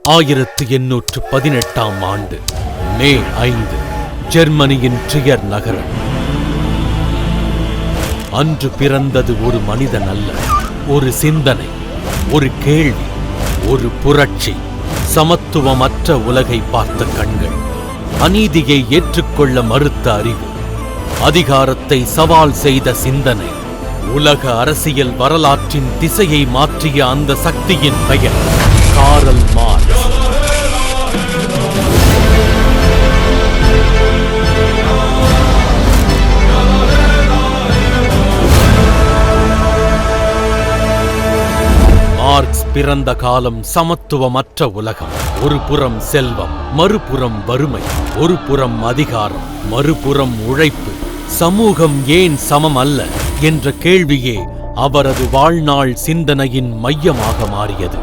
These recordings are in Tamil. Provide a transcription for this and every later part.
1818 ஆண்டு மே 5 ஜெர்மனியின் ட்ரியர் நகரம். அன்று பிறந்தது ஒரு மனிதன் அல்ல, ஒரு சிந்தனை, ஒரு கேள்வி, ஒரு புரட்சி. சமத்துவமற்ற உலகை பார்த்த கண்கள், அநீதியை ஏற்றுக்கொள்ள மறுத்த அறிவு, அதிகாரத்தை சவால் செய்த சிந்தனை. உலக அரசியல் வரலாற்றின் திசையை மாற்றிய அந்த சக்தியின் பெயர் காரல் மார்க்ஸ். மார்க்ஸ் பிறந்த காலம் சமத்துவமற்ற உலகம். ஒரு புறம் செல்வம், மறுபுறம் வறுமை, ஒரு புறம் அதிகாரம், மறுபுறம் உழைப்பு. சமூகம் ஏன் சமம் அல்ல என்ற கேள்வியே அவரது வாழ்நாள் சிந்தனையின் மையமாக மாறியது.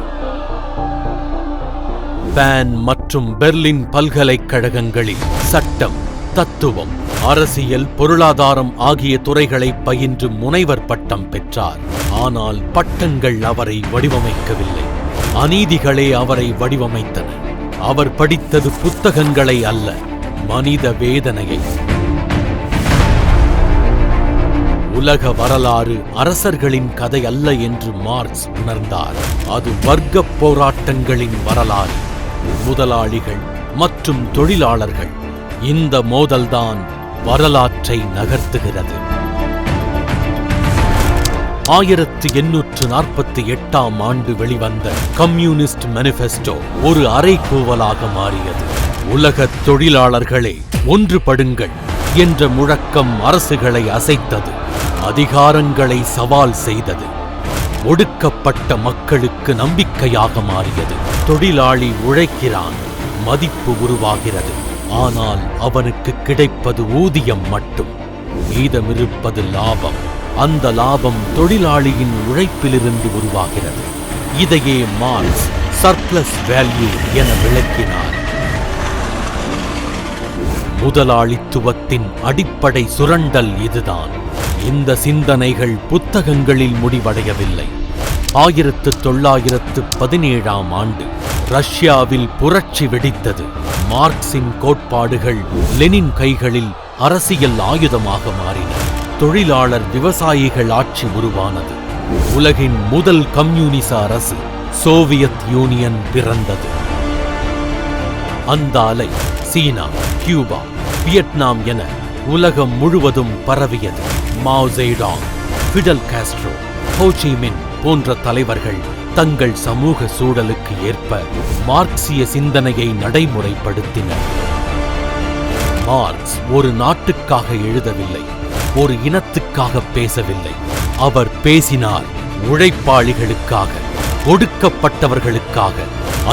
பேன் மற்றும் பெர்லின் பல்கலைக்கழகங்களில் சட்டம், தத்துவம், அரசியல், பொருளாதாரம் ஆகிய துறைகளை பயின்று முனைவர் பட்டம் பெற்றார். ஆனால் பட்டங்கள் அவரை வடிவமைக்கவில்லை, அநீதிகளே அவரை வடிவமைத்தன. அவர் படித்தது புத்தகங்களை அல்ல, மனித வேதனையை. உலக வரலாறு அரசர்களின் கதை அல்ல என்று மார்க்ஸ் உணர்ந்தார். அது வர்க்கப் போராட்டங்களின் வரலாறு. முதலாளிகள் மற்றும் தொழிலாளர்கள், இந்த மோதல்தான் வரலாற்றை நகர்த்துகிறது. 1848 ஆண்டு வெளிவந்த கம்யூனிஸ்ட் மேனிஃபெஸ்டோ ஒரு அறைகூவலாக மாறியது. உலகத் தொழிலாளர்களே ஒன்றுபடுங்கள் என்ற முழக்கம் அரசுகளை அசைத்தது, அதிகாரங்களை சவால் செய்தது, ஒடுக்கப்பட்ட மக்களுக்கு நம்பிக்கையாக மாறியது. தொழிலாளி உழைக்கிறான், மதிப்பு உருவாகிறது. ஆனால் அவனுக்கு கிடைப்பது ஊதியம் மட்டும், மீதமிருப்பது லாபம். அந்த லாபம் தொழிலாளியின் உழைப்பிலிருந்து உருவாகிறது. இதையே மார்க்ஸ் சர்ப்ளஸ் வேல்யூ என விளக்கினார். முதலாளித்துவத்தின் அடிப்படை சுரண்டல் இதுதான். இந்த சிந்தனைகள் புத்தகங்களில் முடிவடையவில்லை. 1917 ஆண்டு ரஷ்யாவில் புரட்சி வெடித்தது. மார்க்சின் கோட்பாடுகள் லெனின் கைகளில் அரசியல் ஆயுதமாக மாறின. தொழிலாளர் விவசாயிகள் ஆட்சி உருவானது. உலகின் முதல் கம்யூனிச அரசு சோவியத் யூனியன் பிறந்தது. அந்த அலை சீனா, கியூபா, வியட்நாம் என உலகம் முழுவதும் பரவியது. Mau ஜெடாங், Fidel Castro, Ho Chi மின் போன்ற தலைவர்கள் தங்கள் சமூக சூழலுக்கு ஏற்ப மார்க்சிய சிந்தனையை நடைமுறைப்படுத்தினர். மார்க்ஸ் ஒரு நாட்டுக்காக எழுதவில்லை, ஒரு இனத்துக்காக பேசவில்லை. அவர் பேசினார் உழைப்பாளிகளுக்காக, ஒடுக்கப்பட்டவர்களுக்காக.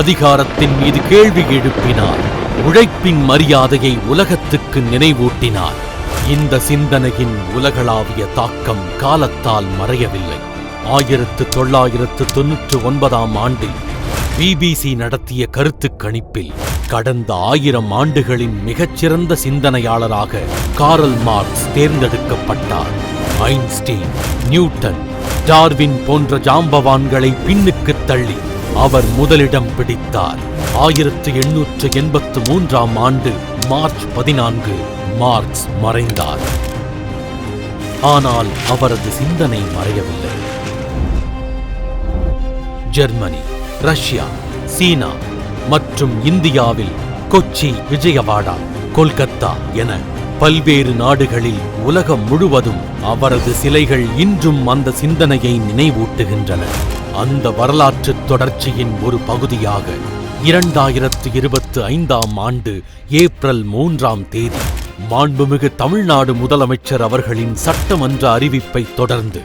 அதிகாரத்தின் மீது கேள்வி எழுப்பினார், உழைப்பின் மரியாதையை உலகத்துக்கு நினைவூட்டினார். இந்த சிந்தனையின் உலகளாவிய தாக்கம் காலத்தால் மறையவில்லை. 1999 ஆண்டில் பிபிசி நடத்திய கருத்துக் கணிப்பில் கடந்த 1000 ஆண்டுகளின் மிகச்சிறந்த சிந்தனையாளராக காரல் மார்க்ஸ் தேர்ந்தெடுக்கப்பட்டார். ஐன்ஸ்டீன், நியூட்டன், டார்வின் போன்ற ஜாம்பவான்களை பின்னுக்குத் தள்ளி அவர் முதலிடம் பிடித்தார். 1883 ஆண்டு மார்ச் 14 மார்க்ஸ் மறைந்தார். ஆனால் அவரது சிந்தனை மறையவில்லை. ஜெர்மனி, ரஷ்யா, சீனா மற்றும் இந்தியாவில் கொச்சி, விஜயவாடா, கொல்கத்தா என பல்வேறு நாடுகளில் உலகம் முழுவதும் அவரது சிலைகள் இன்றும் அந்த சிந்தனையை நினைவூட்டுகின்றன. அந்த வரலாற்றுத் தொடர்ச்சியின் ஒரு பகுதியாக 2025 ஆண்டு ஏப்ரல் 3 மாண்புமிகு தமிழ்நாடு முதலமைச்சர் அவர்களின் சட்டமன்ற அறிவிப்பை தொடர்ந்து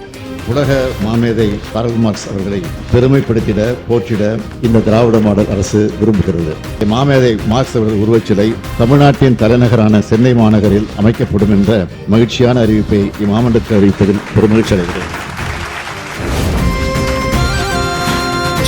உலக மாமேதை காரல் மார்க்ஸ் அவர்களை பெருமைப்படுத்திட, போற்றிட இந்த திராவிட மாடல் அரசு விரும்புகிறது. மாமேதை மார்க்ஸ் அவர்கள் உருவச்சிலை தமிழ்நாட்டின் தலைநகரான சென்னை மாநகரில் அமைக்கப்படும் என்ற மகிழ்ச்சியான அறிவிப்பை இம்மாமன்றத்தில் அறிவிப்பதில் பெருமகிழ்ச்சி அடைகிறேன்.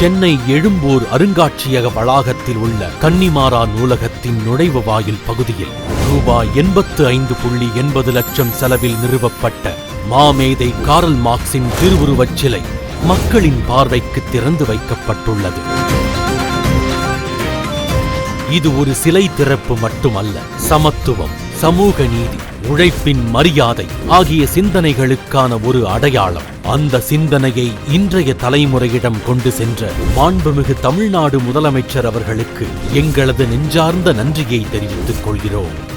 சென்னை எழும்பூர் அருங்காட்சியக வளாகத்தில் உள்ள கன்னிமாரா நூலகத்தின் நுழைவு வாயில் பகுதியில் ரூபாய் 85.80 லட்சம் செலவில் நிறுவப்பட்ட மாமேதை காரல் மார்க்சின் திருவுருவச் சிலை மக்களின் பார்வைக்கு திறந்து வைக்கப்பட்டுள்ளது. இது ஒரு சிலை திறப்பு மட்டுமல்ல, சமத்துவம், சமூக நீதி, உழைப்பின் மரியாதை ஆகிய சிந்தனைகளுக்கான ஒரு அடையாளம். அந்த சிந்தனையை இன்றைய தலைமுறையிடம் கொண்டு சென்ற மாண்புமிகு தமிழ்நாடு முதலமைச்சர் அவர்களுக்கு எங்களது நெஞ்சார்ந்த நன்றியை தெரிவித்துக் கொள்கிறோம்.